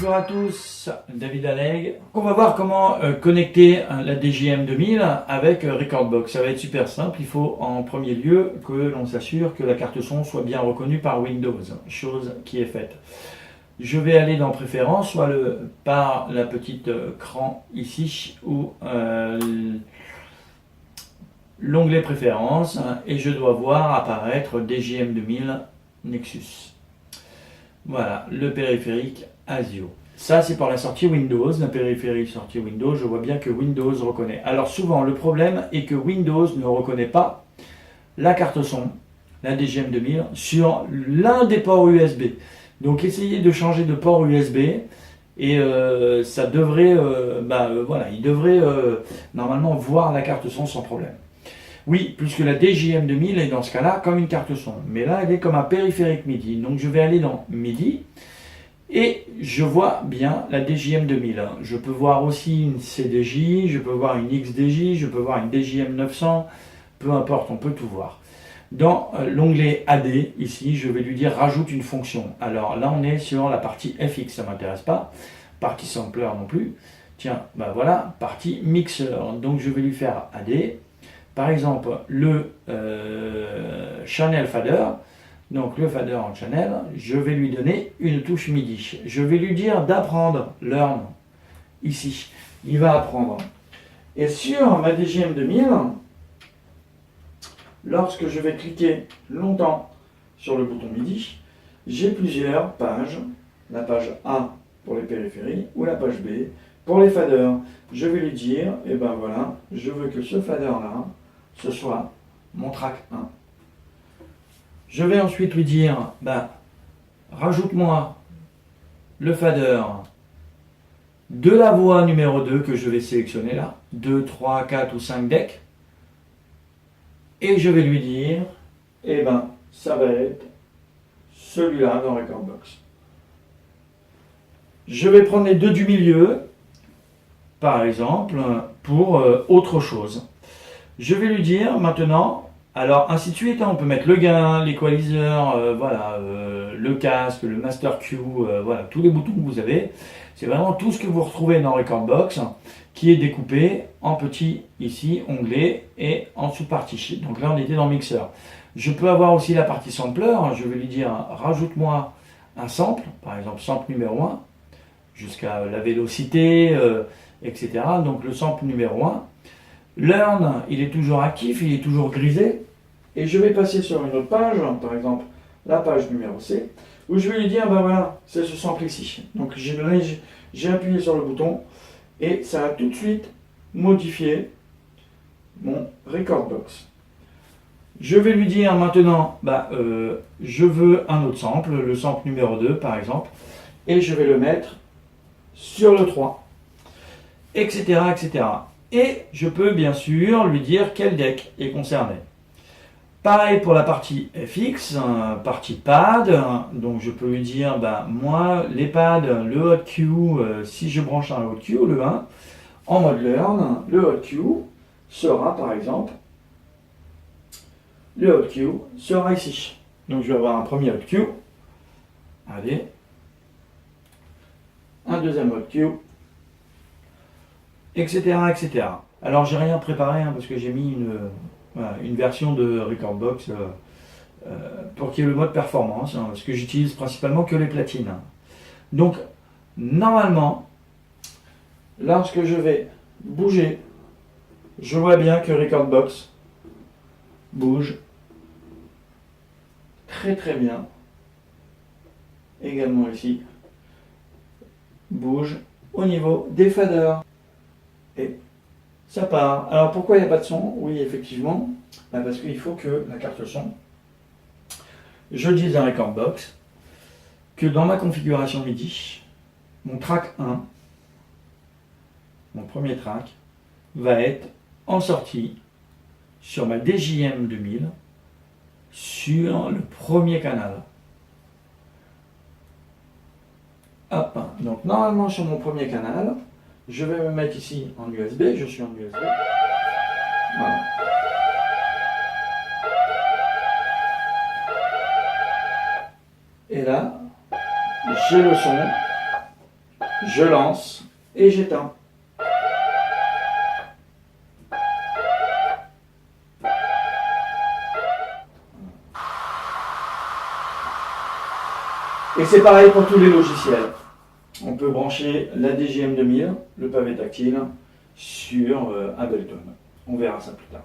Bonjour à tous, David Alleg. On va voir comment connecter la DJM 2000 avec Recordbox. Ça va être super simple. Il faut en premier lieu que l'on s'assure que la carte son soit bien reconnue par Windows, chose qui est faite. Je vais aller dans Préférences, soit par la petite cran ici ou l'onglet Préférences, et je dois voir apparaître DJM 2000 Nexus. Voilà, le périphérique ASIO. Ça, c'est pour la sortie Windows, la périphérique sortie Windows. Je vois bien que Windows reconnaît. Alors souvent, le problème est que Windows ne reconnaît pas la carte son, la DJM 2000, sur l'un des ports USB. Donc essayez de changer de port USB et ça devrait, voilà, il devrait normalement voir la carte son sans problème. Oui, puisque la DJM 2000 est dans ce cas-là comme une carte son. Mais là, elle est comme un périphérique MIDI. Donc je vais aller dans MIDI et je vois bien la DJM 2000. Je peux voir aussi une CDJ, je peux voir une XDJ, je peux voir une DJM 900. Peu importe, on peut tout voir. Dans l'onglet AD, ici, je vais lui dire rajoute une fonction. Alors là, on est sur la partie FX, ça ne m'intéresse pas. Partie sampler non plus. Tiens, ben voilà, partie mixeur. Donc je vais lui faire AD. Par exemple, le channel fader, donc le fader en channel, je vais lui donner une touche MIDI. Je vais lui dire d'apprendre learn ici. Il va apprendre. Et sur ma DJM 2000, lorsque je vais cliquer longtemps sur le bouton MIDI, j'ai plusieurs pages. La page A pour les périphéries ou la page B pour les faders. Je vais lui dire, et ben voilà, je veux que ce fader-là, ce soit mon track 1. Je vais ensuite lui dire, rajoute-moi le fader de la voix numéro 2 que je vais sélectionner là, 2, 3, 4 ou 5 decks. Et je vais lui dire, ça va être celui-là dans Recordbox. Je vais prendre les deux du milieu, par exemple, pour autre chose. Je vais lui dire maintenant, alors ainsi de suite, on peut mettre le gain, l'équaliseur, le casque, le master Q, voilà, tous les boutons que vous avez. C'est vraiment tout ce que vous retrouvez dans Recordbox, qui est découpé en petits, ici, onglets et en sous-parties. Donc là, on était dans Mixer. Je peux avoir aussi la partie sampler, je vais lui dire, rajoute-moi un sample, par exemple sample numéro 1, jusqu'à la vélocité, etc. Donc le sample numéro 1. Learn, il est toujours actif, il est toujours grisé. Et je vais passer sur une autre page, par exemple la page numéro C, où je vais lui dire, voilà, c'est ce sample ici. Donc j'ai appuyé sur le bouton et ça a tout de suite modifié mon Recordbox. Je vais lui dire maintenant, je veux un autre sample, le sample numéro 2 par exemple, et je vais le mettre sur le 3, etc., etc. Et je peux bien sûr lui dire quel deck est concerné. Pareil pour la partie FX, partie pad, donc je peux lui dire, moi, les pads, le hot Q, si je branche un hot Q, le 1, en mode learn, le hot Q sera par exemple, le hot Q sera ici. Donc je vais avoir un premier hot Q, allez, un deuxième hot Q, etc., etc. Alors j'ai rien préparé parce que j'ai mis une version de Recordbox pour qu'il y ait le mode performance, parce que j'utilise principalement que les platines. Donc normalement, lorsque je vais bouger, je vois bien que Recordbox bouge très très bien. Également ici, bouge au niveau des faders. Et ça part. Alors pourquoi il n'y a pas de son? Oui, effectivement, parce qu'il faut que la carte son, je dise à Recordbox que dans ma configuration MIDI, mon track 1, mon premier track, va être en sortie sur ma DJM 2000 sur le premier canal. Hop, donc normalement sur mon premier canal, je vais me mettre ici en USB, je suis en USB. Voilà. Et là, j'ai le son je lance et j'éteins. Et c'est pareil pour tous les logiciels. On peut brancher la DJM 2000, le pavé tactile, sur Ableton. On verra ça plus tard.